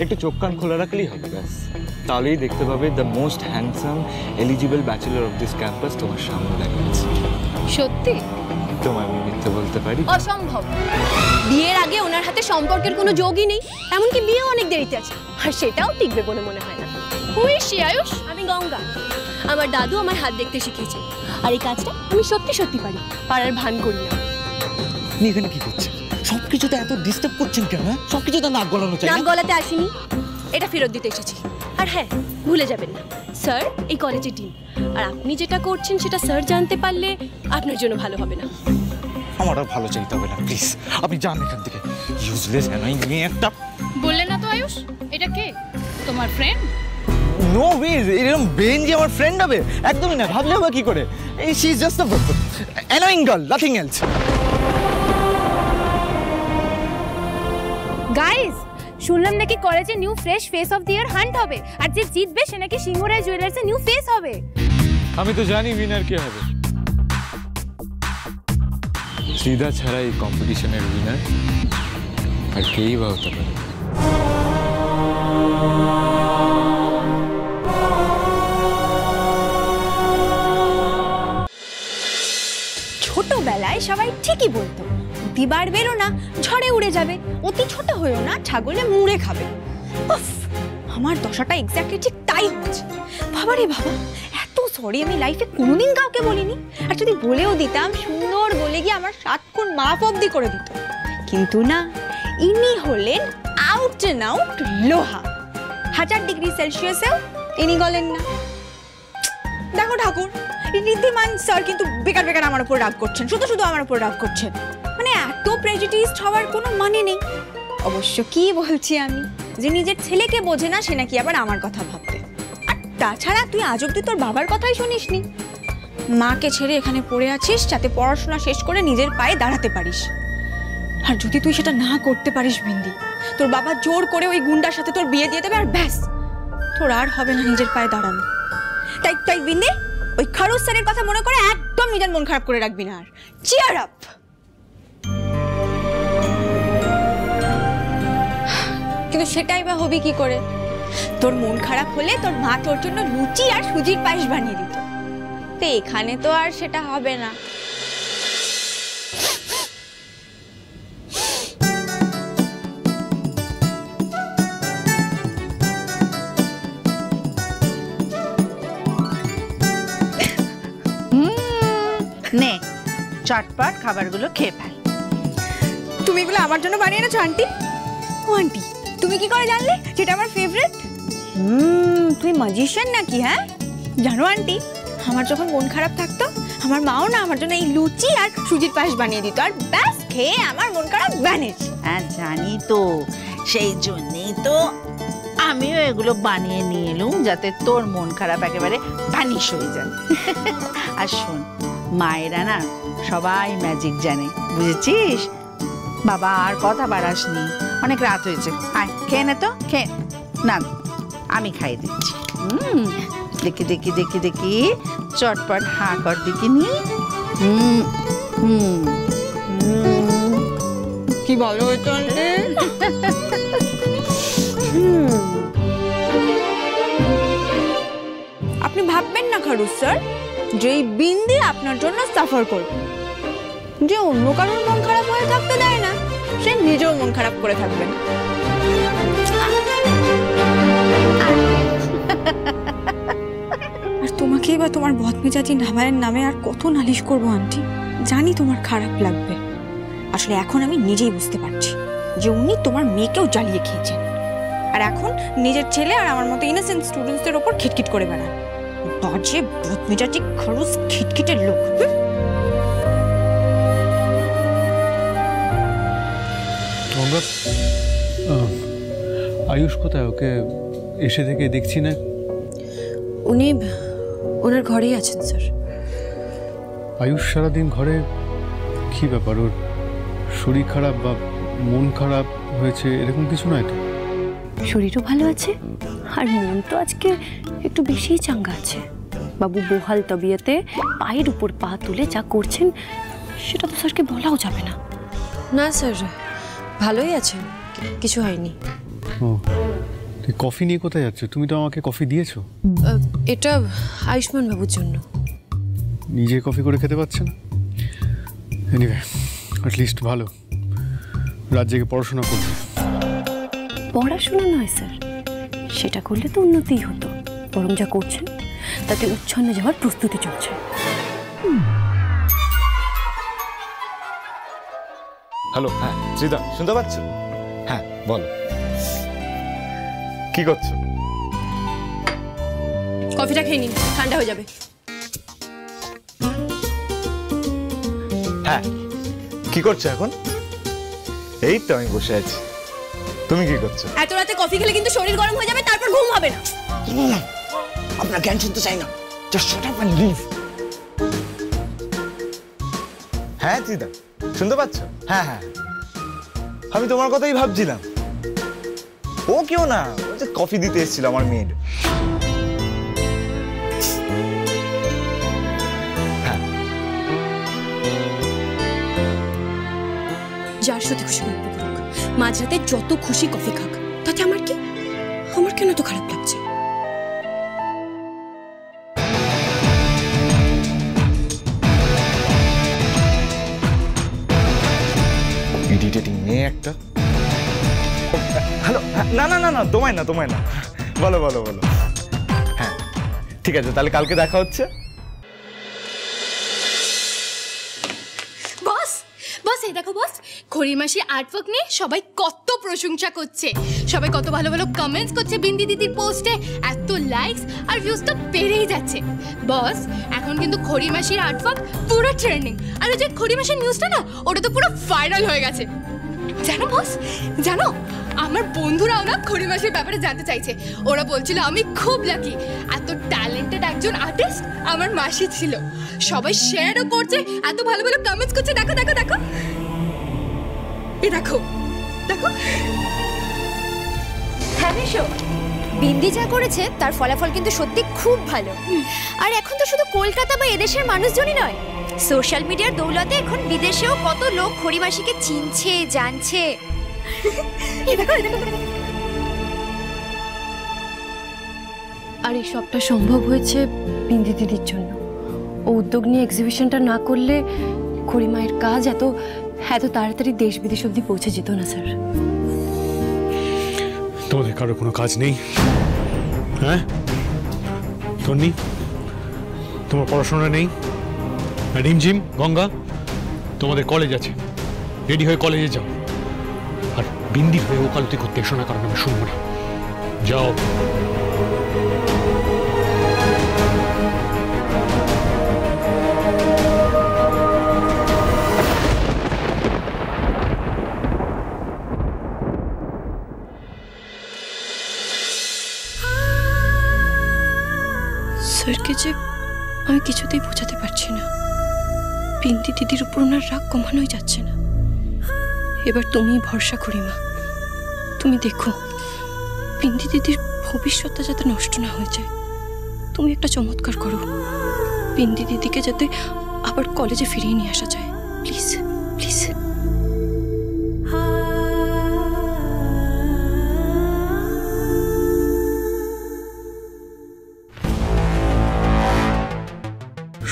একটু চোখ কান খোলা রাখলেই হবে ব্যাস। তাহলেই দেখতে পাবে the most handsome eligible bachelor of this campus তোমার সামনে দাঁড়িয়েছে। সত্যি? তোমার আমি মিথ্যে বলতে পারি? অসম্ভব। বিয়ের আগে ওনার হাতে সম্পর্কের কোনো যোগই নেই, এমনকি বিয়েও অনেক দেরিতে আছে, আর সেটাও টিকবে বলে মনে হয় না। হুইশি আয়ুষ, আমি গঙ্গা। আমার দাদু আমার হাত দেখতে শিখিয়েছে, আর এই কাজটা আমি সত্যি সত্যি পারি, পারার ভান করি না। আপনি এখানে কি করছেন? সবকিছুতে এত ডিস্টার্ব করছেন কেন? সবকিছুতে নাক গলানো চাই। নাক গলাতে আসিনি, এটা ফেরত দিতে এসেছি। আর হ্যাঁ, ভুলে যাবেন না, স্যার এই কলেজের ডিন, আর আপনি যেটা করছেন সেটা স্যার জানতে পারলে আপনার জন্য ভালো হবে না। আমার আর ভালো চাইতে হবে না, প্লিজ আপনি যান এখান থেকে। ইউজলেস অ্যানোয়িং মেয়ে একটা। বললে না তো আয়ুষ, এটা কে? তোমার ফ্রেন্ড? নো ওয়ে, এরকম বেঞ্জি আমার ফ্রেন্ড হবে? একদমই না, ভাবলে হবে কি করে? She is just a annoying girl, nothing else. Guys, শুনলাম নাকি কলেজে new fresh face of the year hunt হবে, আর যে জিতবে সে নাকি সিঙ্গুরা জুয়েলার্সের নিউ ফেস হবে। আমি তো জানি উইনার কে হবে। শ্রীদা ছাড়া এই কম্পিটিশনের উইনার আর কেই বা হতে পারে। ছোটবেলায় সবাই ঠিকই বলতো, অতি বাড়বেরও না, ঝড়ে উড়ে যাবে, অতি ছোট হয়েও না, ছাগলে মুড়ে খাবে। উফ, আমার দশাটা এক্স্যাক্টলি ঠিক তাই হচ্ছে। বাবা রে বাবা, এত সরি আমি লাইফে কোনোদিন কাউকে বলিনি, আর যদি বলেও দিতাম সুন্দর বলে গিয়ে আমার 7 খুন মাফ অব্দি করে দিত। কিন্তু না, ইনি হলেন আউট অ্যান্ড আউট লোহা। 1000 ডিগ্রি সেলসিয়াসেও ইনি গলেন না। দেখো ঠাকুর, ঋদ্ধিমান স্যার কিন্তু বেকার বেকার আমার উপর রাগ করছেন, শুধু শুধু আমার উপর রাগ করছেন। মানে এত প্রেজুডিসড হওয়ার কোনো মানে নেই। অবশ্য কি বলছি আমি, যে নিজের ছেলেকে বোঝে না সে নাকি আবার আমার কথা ভাববে। আর তাছাড়া তুই আজ অব্দি তোর বাবার কথাই শুনিসনি। মাকে ছেড়ে এখানে পড়ে আছিস যাতে পড়াশোনা শেষ করে নিজের পায়ে দাঁড়াতে পারিস। আর যদি তুই সেটা না করতে পারিস বিন্দি, তোর বাবা জোর করে ওই গুন্ডার সাথে তোর বিয়ে দিয়ে দেবে, আর ব্যাস তোর আর হবে না নিজের পায়ে দাঁড়ানো। তাই তাই বিন্দি, ওই খারুস স্যারের কথা মনে করে একদম নিজের মন খারাপ করে রাখবি না। আর চিয়ার আপ। কিন্তু সেটাই বা হবি কি করে? তোর মন খারাপ হলে তোর মা তোর জন্য লুচি আর সুজির পায়েস বানিয়ে দিত। তো এখানে তো আর সেটা হবে না। নে, চটপট খাবারগুলো খেয়ে ফেল। তুমি এগুলো আমার জন্য বানিয়ে এনেছো আন্টি? ও আন্টি, তুমি কি করে জানলে যেটা আমার ফেভারিট? তুমি ম্যাজিশিয়ান নাকি? হ্যাঁ জানো আন্টি, আমার যখন মন খারাপ থাকতো আমার মাও না আমার জন্য এই লুচি আর সুজির পায়েস বানিয়ে দিত, আর ব্যাস খেয়ে আমার মন খারাপ ভ্যানিশ। হ্যাঁ জানি তো, সেই জন্যই তো আমিও এগুলো বানিয়ে নিয়ে এলুম, যাতে তোর মন খারাপ একেবারে ভ্যানিশ হয়ে যায়। আর শোন, মায়েরা না সবাই ম্যাজিক জানে, বুঝেছিস? বাবা আর কথা বাড়াসনি, অনেক রাত হয়েছে। আয় খেয়ে নে তো, খেয়ে না, আমি খাইয়ে দিচ্ছি। দেখি দেখি দেখি দেখি, চটপট হাঁ কর দেখি নি। কি ভালো হয়েছে আন্টি। আপনি ভাববেন না খারুস স্যার যে এই বিন্দি আপনার জন্য সাফার করবে। যে অন্য কারোর মন খারাপ হয়ে থাকতে দেয় না, সে নিজেও মন খারাপ করে থাকবেন। আর তোমাকেই বা তোমার বদমেজাজি নামায়ের নামে আর কত নালিশ করবো আন্টি? জানি তোমার খারাপ লাগবে, আসলে এখন আমি নিজেই বুঝতে পারছি যে উনি তোমার মেয়েকেও জ্বালিয়ে খেয়েছেন, আর এখন নিজের ছেলে আর আমার মতো ইনোসেন্ট স্টুডেন্টসদের ওপর খিটখিট করে বেড়ান। বাজে বদমেজাজি খরচ খিটখিটের লোক। আয়ুষ কোথায়? ওকে এসে থেকে দেখছি না। উনি ওনার ঘরেই আছেন স্যার। আয়ুষ সারাদিন ঘরে? কি ব্যাপার, ওর শরীর খারাপ বা মন খারাপ হয়েছে এরকম কিছু নয় তো? শরীরও ভালো আছে, আর মন তো আজকে একটু বেশিই চাঙ্গা আছে। বাবু বহাল তবিয়তে পায়ের উপর পা তুলে যা করছেন সেটা তো স্যারকে বলাও যাবে না। না স্যার, ভালোই আছেন, কিছু হয়নি। ও তুই কফি নিয়ে কোথায় যাচ্ছ? তুমি তো আমাকে কফি দিয়েছো। এটা আয়ুষ্মান বাবুর জন্য। নিজে কফি করে খেতে পারছে না। এনিওয়ে, অ্যাটলিস্ট ভালো রাত জেগে পড়াশোনা করবে। পড়াশোনা নয় স্যার, সেটা করলে তো উন্নতিই হতো। বরং যা করছেন তাতে উচ্ছন্নে যাওয়ার প্রস্তুতি চলছে। হ্যালো, হ্যাঁ শ্রীদা, শুনতে পাচ্ছ? হ্যাঁ বলো, কি করছো? কফিটা খেয়ে নিন, ঠান্ডা হয়ে যাবে। হ্যাঁ, কি করছো এখন? এই তো আমি বসে আছি। তুমি কি করছো? এত রাতে কফি খেলে কিন্তু শরীর গরম হয়ে যাবে, তারপর ঘুম হবে না। আপনার জ্ঞান শুনতে চাই না, just shut up and leave. হ্যাঁ শ্রীদা, শুনতে পাচ্ছ? হ্যাঁ হ্যাঁ, আমি তোমার কথাই ভাবছিলাম। ও কেউ না, ও যে কফি দিতে এসেছিল আমার মেয়ের। হ্যাঁ, যার সাথে খুশি গল্প করুক, মাঝরাতে যত খুশি কফি খাক, তাতে আমার কি? আমার কেন তো খারাপ লাগছে? ইরিটেটিং মেয়ে একটা। হ্যালো, না না না না, তোমায় না, তোমায় না। বলো বলো বলো। হ্যাঁ ঠিক আছে, তাহলে কালকে দেখা হচ্ছে। বস বস, এই দেখো বস, খড়ির মাসি আর্টওয়ার্ক নিয়ে সবাই কত প্রশংসা করছে, সবাই কত ভালো ভালো কমেন্টস করছে বিন্দি দিদির পোস্টে, এত লাইকস আর ভিউজ তো বেড়েই যাচ্ছে। বস, এখন কিন্তু খড়ির মাসির আর্টওয়ার্ক পুরো ট্রেন্ডিং। আর ওই যে খড়ির মাসির নিউজটা না, ওটা তো পুরো ভাইরাল হয়ে গেছে। জানো বস, জানো আমার বন্ধুরাও না খড়ির মাসির ব্যাপারে জানতে চাইছে। ওরা বলছিল আমি খুব লাকি, এত ট্যালেন্টেড একজন আর্টিস্ট আমার মাসি ছিল। সবাই শেয়ারও করছে, এত ভালো ভালো কমেন্টস করছে। দেখো দেখো দেখো, এ দেখো দেখো। হ্যাঁ বিশো, বিন্দি যা করেছে তার ফলাফল কিন্তু সত্যি খুব ভালো। আর এখন তো শুধু কলকাতা বা এদেশের মানুষজনই নয়, সোশ্যাল মিডিয়ার দৌলতে এখন বিদেশেও কত লোক খড়িমাসিকে চিনছে, জানছে। আর এই সবটা সম্ভব হয়েছে বিন্দি দিদির জন্য। ও উদ্যোগ নিয়ে এক্সিবিশনটা না করলে খড়িমায়ের কাজ এত তাড়াতাড়ি দেশ বিদেশ অবধি পৌঁছে যেত না স্যার। তোমাদের কারো কোনো কাজ নেই? হ্যাঁ তন্নি, তোমার পড়াশোনা নেই? রিমঝিম, গঙ্গা, তোমাদের কলেজ আছে, রেডি হয়ে কলেজে যাও। আর বিন্দির হয়ে ওকালতি করতে এসো না, কারণ আমি শুনবো না। যাও। স্যারকে যে আমি কিছুতেই বোঝাতে পারছি না, বিন্দি দিদির উপর ওনার রাগ কমানোই যাচ্ছে না। এবার তুমিই ভরসা করি মা, তুমি দেখো বিন্দি দিদির ভবিষ্যৎটা যাতে নষ্ট না হয়ে যায়। তুমি একটা চমৎকার করো, বিন্দি দিদিকে যাতে আবার কলেজে ফিরিয়ে নিয়ে আসা যায়। Please please.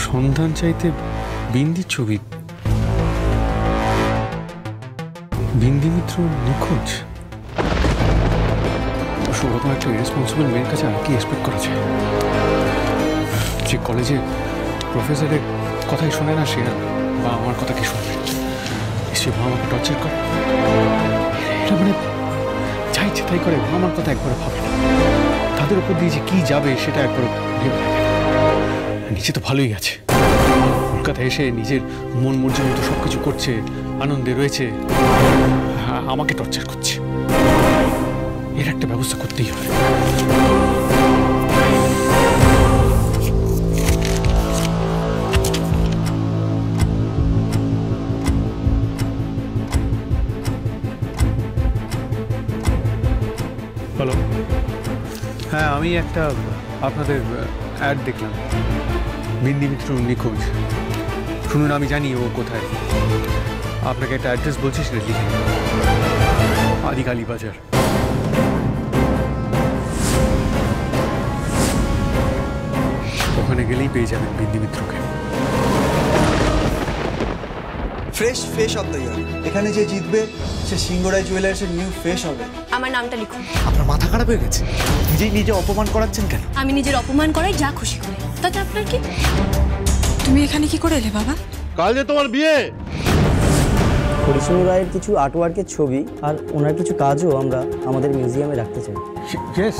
সন্ধান চাইতে বিন্দির ছবি। বিন্দি মিত্র নিখোঁজ। ওরকম একটা রেসপন্সিবল মেয়ের কাছে আর কি এক্সপেক্ট করা যায়? যে কলেজে প্রফেসরের কথাই শোনে না সে, বা আমার কথা কি শুনবে? সে মা আমাকে টর্চার করে, এটা মানে যা ইচ্ছে তাই করে। মা আমার কথা একবার ভাবে না, তাদের উপর দিয়ে যে কি যাবে সেটা একবার ভেবে দেখে না। নিচে তো ভালোই আছে, কলকাতা এসে নিজের মন মর্জি মতো সবকিছু করছে, আনন্দে রয়েছে, আমাকে টর্চার করছে। এর একটা ব্যবস্থা করতেই হবে। হ্যালো, হ্যাঁ আমি একটা আপনাদের অ্যাড দেখলাম, বিন্দি মিত্র নিখোঁজ। শুনুন, আমি জানি ও কোথায়। আপনাকে একটা অ্যাড্রেস বলছি, সেটা লিখে নিন। আদিকালী বাজার। পেয়ে যাবেন বিন্দি মিত্রকে। Fresh face of the year, এখানে যে জিতবে সে সিংহরায় জুয়েলার্সের নিউ ফেস হবে। আমার নামটা লিখুন। আপনার মাথা খারাপ হয়ে গেছে? নিজেই নিজে অপমান করাচ্ছেন কেন? আমি নিজের অপমান করাই যা খুশি করে, তাতে আপনার কি? তুমি এখানে কি করে এলে বাবা? কাল যে তোমার বিয়ে। হরিশচন্দ্র রায়ের কিছু আর্টওয়ার্কের ছবি আর ওনার কিছু কাজও আমরা আমাদের মিউজিয়ামে রাখতে চাই। Yes,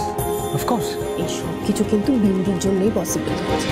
of course. এই সব কিছু কিন্তু বিন্দির জন্যই পসিবল হয়েছে।